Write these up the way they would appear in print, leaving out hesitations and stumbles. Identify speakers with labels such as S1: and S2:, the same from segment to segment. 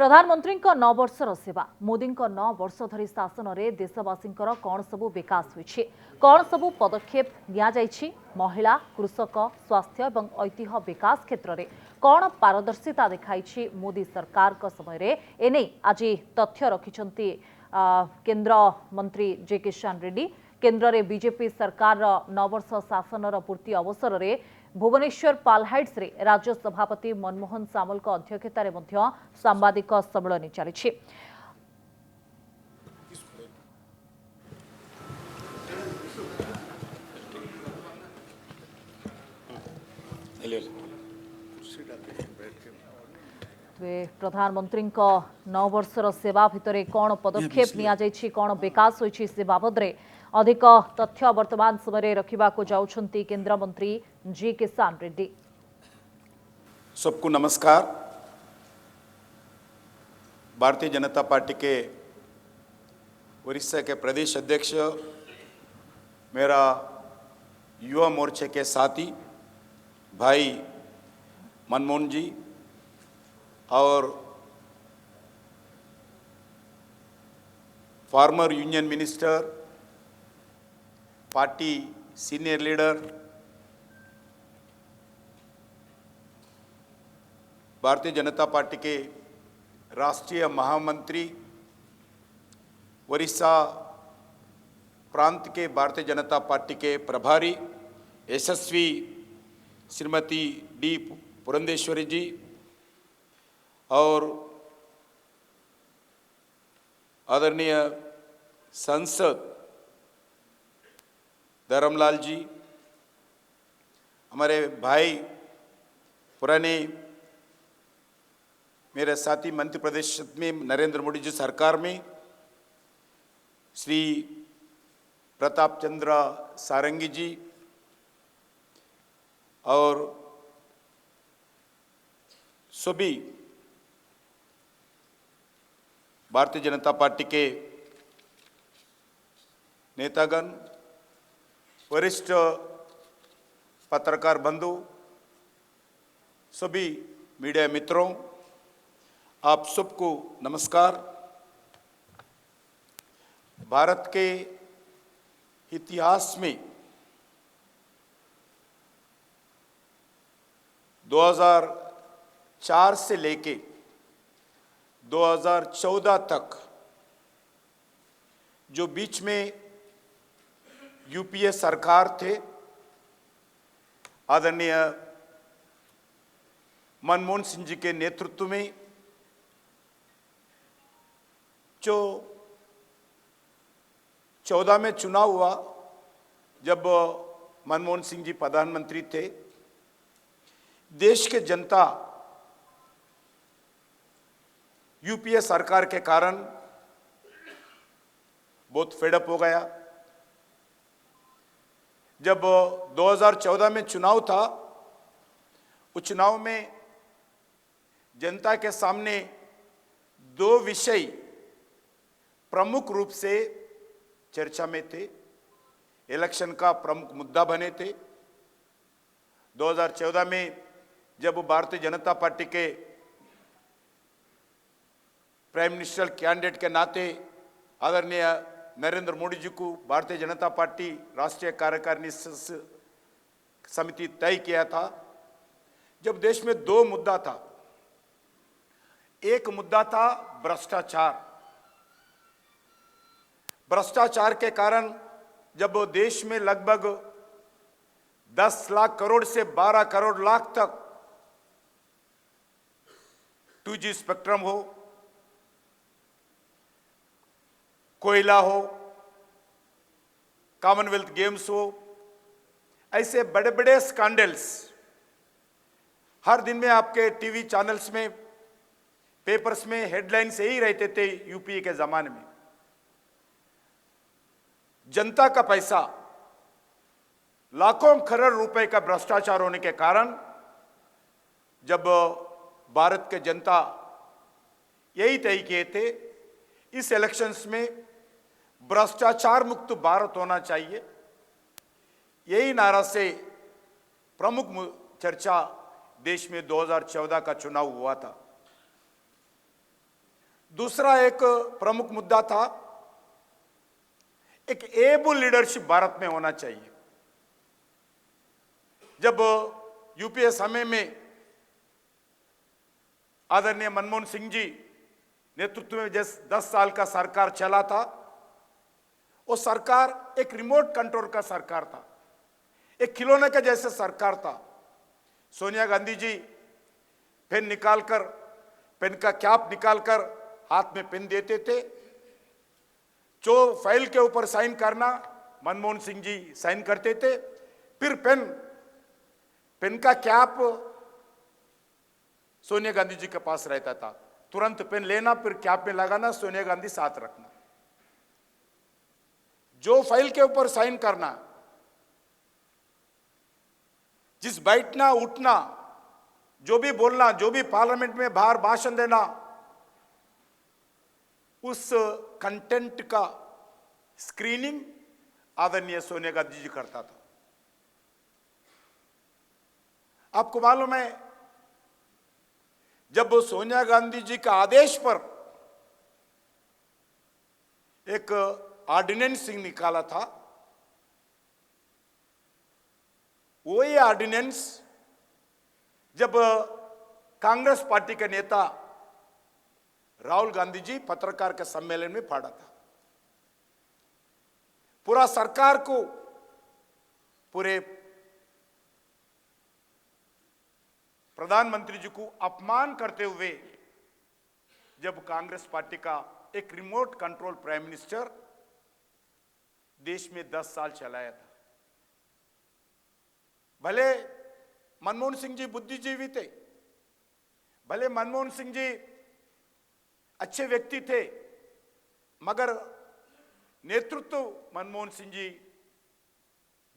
S1: प्रधानमंत्री नौ वर्षर सेवा मोदी 9 वर्ष धरी शासन में देशवासी कौन सबू विकास होइछि कौन सबू पदक्षेप नि महिला कृषक स्वास्थ्य और ऐतिह्य विकास क्षेत्र में कौन पारदर्शिता देखाई मोदी सरकार समय एने आज तथ्य रखिछंती केंद्र मंत्री जे किशन रेड्डी। केन्द्र में बीजेपी सरकार 9 वर्ष शासन पूर्ति अवसर में भुवनेश्वर पालहाइट्स रे राज्य सभापति मनमोहन सामल अध्यक्षतार सांबादिक सम्मेलन चली। प्रधानमंत्री 9 वर्षर सेवा भितर कौन पदक्षेप नि कौन विकास होइछि से बाबद रे अधिक तथ्य वर्तमान समय रखा जाउछंती केंद्र मंत्री जी किशन रेड्डी।
S2: सबको नमस्कार। भारतीय जनता पार्टी के उड़ीसा के प्रदेश अध्यक्ष, मेरा युवा मोर्चे के साथी भाई मनमोहन जी और farmer union minister, party senior leader, Bharatiya Janata party के राष्ट्रीय महामंत्री, उड़ीसा प्रांत के भारतीय जनता पार्टी के प्रभारी यशस्वी श्रीमती डी पुरंदेश्वरी जी और आदरणीय सांसद धर्मलाल जी, हमारे भाई पुराने मेरे साथी मध्य प्रदेश में नरेंद्र मोदी जी सरकार में श्री प्रताप चंद्र सारंगी जी और सभी भारतीय जनता पार्टी के नेतागण, वरिष्ठ पत्रकार बंधु, सभी मीडिया मित्रों, आप सबको नमस्कार। भारत के इतिहास में 2004 से लेके 2014 तक जो बीच में यूपीए सरकार थे, आदरणीय मनमोहन सिंह जी के नेतृत्व में जो 14 में चुनाव हुआ, जब मनमोहन सिंह जी प्रधानमंत्री थे, देश के जनता यूपीए सरकार के कारण बहुत फेडअप हो गया। जब 2014 में चुनाव था, उस चुनाव में जनता के सामने 2 विषय प्रमुख रूप से चर्चा में थे, इलेक्शन का प्रमुख मुद्दा बने थे। 2014 में जब भारतीय जनता पार्टी के प्राइम मिनिस्टर कैंडिडेट के नाते आदरणीय नरेंद्र मोदी जी को भारतीय जनता पार्टी राष्ट्रीय कार्यकारिणी समिति तय किया था, जब देश में 2 मुद्दा था। एक मुद्दा था भ्रष्टाचार। भ्रष्टाचार के कारण जब देश में लगभग 10 लाख करोड़ से 12 करोड़ लाख तक 2G स्पेक्ट्रम हो, कोयला हो, कॉमनवेल्थ गेम्स हो, ऐसे बड़े बड़े स्कैंडल्स हर दिन में आपके टीवी चैनल्स में, पेपर्स में हेडलाइंस यही रहते थे। यूपीए के जमाने में जनता का पैसा, लाखों करोड़ रुपए का भ्रष्टाचार होने के कारण जब भारत के जनता यही तय किए थे, इस इलेक्शंस में भ्रष्टाचार मुक्त भारत होना चाहिए, यही नारा से प्रमुख चर्चा देश में 2014 का चुनाव हुआ था। दूसरा एक प्रमुख मुद्दा था, एक एबल लीडरशिप भारत में होना चाहिए। जब यूपीए समय में आदरणीय मनमोहन सिंह जी नेतृत्व में जैसे 10 साल का सरकार चला था, वो सरकार एक रिमोट कंट्रोल का सरकार था, एक खिलौने के जैसे सरकार था। सोनिया गांधी जी पेन निकालकर, पेन का कैप निकालकर हाथ में पेन देते थे, जो फाइल के ऊपर साइन करना मनमोहन सिंह जी साइन करते थे, फिर पेन का कैप सोनिया गांधी जी के पास रहता था, तुरंत पेन लेना फिर कैप में लगाना, सोनिया गांधी साथ रखना। जो फाइल के ऊपर साइन करना, जिस बैठना उठना, जो भी बोलना, जो भी पार्लियामेंट में बाहर भाषण देना, उस कंटेंट का स्क्रीनिंग आदरणीय सोनिया गांधी जी करता था। आपको मालूम है, जब सोनिया गांधी जी का आदेश पर एक ऑर्डिनेंस निकाला था, वही ऑर्डिनेंस जब कांग्रेस पार्टी के नेता राहुल गांधी जी पत्रकार के सम्मेलन में पढ़ा था, पूरा सरकार को, पूरे प्रधानमंत्री जी को अपमान करते हुए जब कांग्रेस पार्टी का एक रिमोट कंट्रोल प्राइम मिनिस्टर देश में 10 साल चलाया था। भले मनमोहन सिंह जी बुद्धिजीवी थे, भले मनमोहन सिंह जी अच्छे व्यक्ति थे, मगर नेतृत्व मनमोहन सिंह जी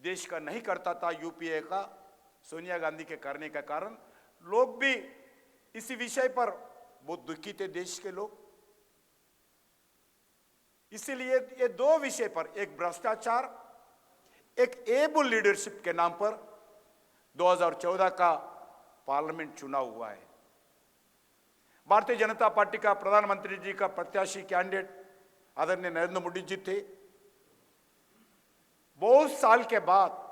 S2: देश का नहीं करता था, यूपीए का सोनिया गांधी के करने के कारण लोग भी इसी विषय पर बहुत दुखी थे, देश के लोग। इसीलिए ये दो विषय पर, एक भ्रष्टाचार, एक एबल लीडरशिप के नाम पर 2014 का पार्लियामेंट चुनाव हुआ है। भारतीय जनता पार्टी का प्रधानमंत्री जी का प्रत्याशी कैंडिडेट आदरणीय नरेंद्र मोदी जी थे। बहुत साल के बाद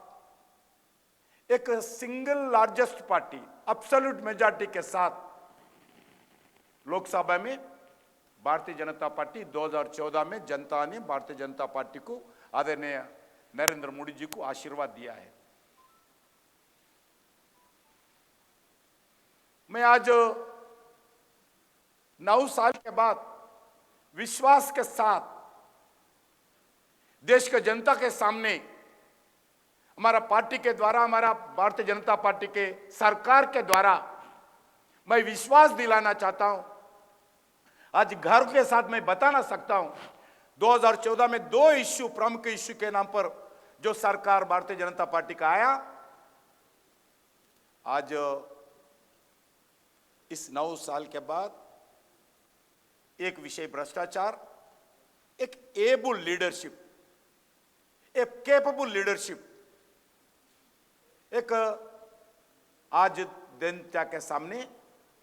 S2: एक single largest party absolute majority के साथ लोकसभा में भारतीय जनता पार्टी 2014 में जनता ने भारतीय जनता पार्टी को, आदरणीय नरेंद्र मोदी जी को आशीर्वाद दिया है। मैं आज 9 साल के बाद विश्वास के साथ देश के जनता के सामने हमारा पार्टी के द्वारा, हमारा भारतीय जनता पार्टी के सरकार के द्वारा मैं विश्वास दिलाना चाहता हूं। आज घर के साथ मैं बताना सकता हूं, 2014 में 2 इश्यू, प्रमुख इश्यू के नाम पर जो सरकार भारतीय जनता पार्टी का आया, आज इस 9 साल के बाद एक विषय भ्रष्टाचार, एक एबल लीडरशिप, एक कैपेबल लीडरशिप, एक आज जनता के सामने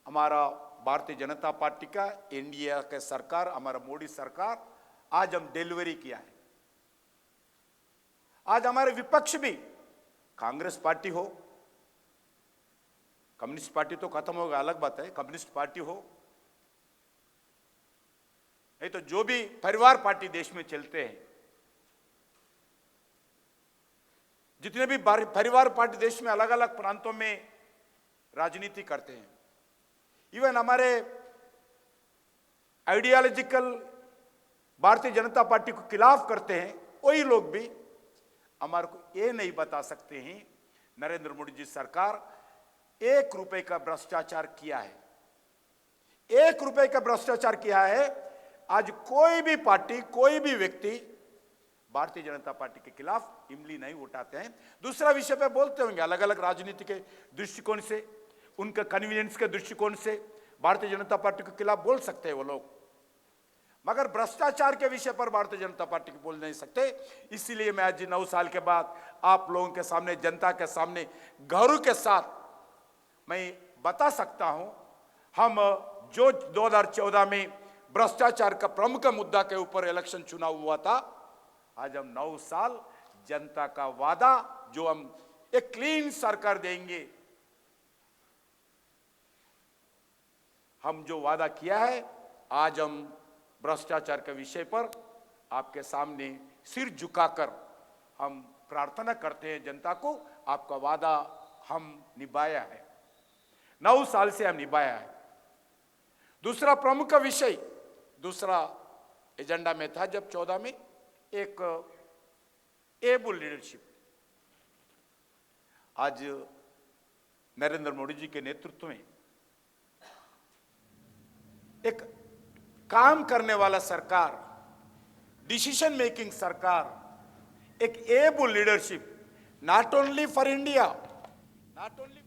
S2: हमारा भारतीय जनता पार्टी का, एनडीए के सरकार, हमारा मोदी सरकार, आज हम डिलीवरी किया है। आज हमारे विपक्ष भी, कांग्रेस पार्टी हो, कम्युनिस्ट पार्टी तो खत्म होगा, अलग बात है, कम्युनिस्ट पार्टी हो, नहीं तो जो भी परिवार पार्टी देश में चलते हैं, जितने भी परिवार पार्टी देश में अलग अलग प्रांतों में राजनीति करते हैं, इवन हमारे आइडियोलॉजिकल भारतीय जनता पार्टी को खिलाफ करते हैं, वही लोग भी हमारे को ये नहीं बता सकते हैं नरेंद्र मोदी जी सरकार 1 रुपए का भ्रष्टाचार किया है। 1 रुपए का भ्रष्टाचार किया है। आज कोई भी पार्टी, कोई भी व्यक्ति भारतीय जनता पार्टी के खिलाफ इमली नहीं उठाते हैं। दूसरा विषय पे बोलते होंगे, अलग अलग राजनीति के दृष्टिकोण से, उनका कन्वीनियंस के दृष्टिकोण से भारतीय जनता पार्टी के खिलाफ बोल सकते हैं वो लोग, मगर भ्रष्टाचार के विषय पर भारतीय जनता पार्टी को बोल नहीं सकते। इसीलिए मैं आज 9 साल के बाद आप लोगों के सामने, जनता के सामने गर्व के साथ मैं बता सकता हूं, हम जो 2014 में भ्रष्टाचार का प्रमुख मुद्दा के ऊपर इलेक्शन चुनाव हुआ था। आज हम 9 साल जनता का वादा जो हम एक क्लीन सरकार देंगे, हम जो वादा किया है, आज हम भ्रष्टाचार के विषय पर आपके सामने सिर झुकाकर हम प्रार्थना करते हैं जनता को, आपका वादा हम निभाया है, 9 साल से हम निभाया है। दूसरा प्रमुख विषय, दूसरा एजेंडा में था जब 14 में एक एबल लीडरशिप। आज नरेंद्र मोदी जी के नेतृत्व में एक काम करने वाला सरकार, डिसीजन मेकिंग सरकार, एक able leadership, not only for India, not only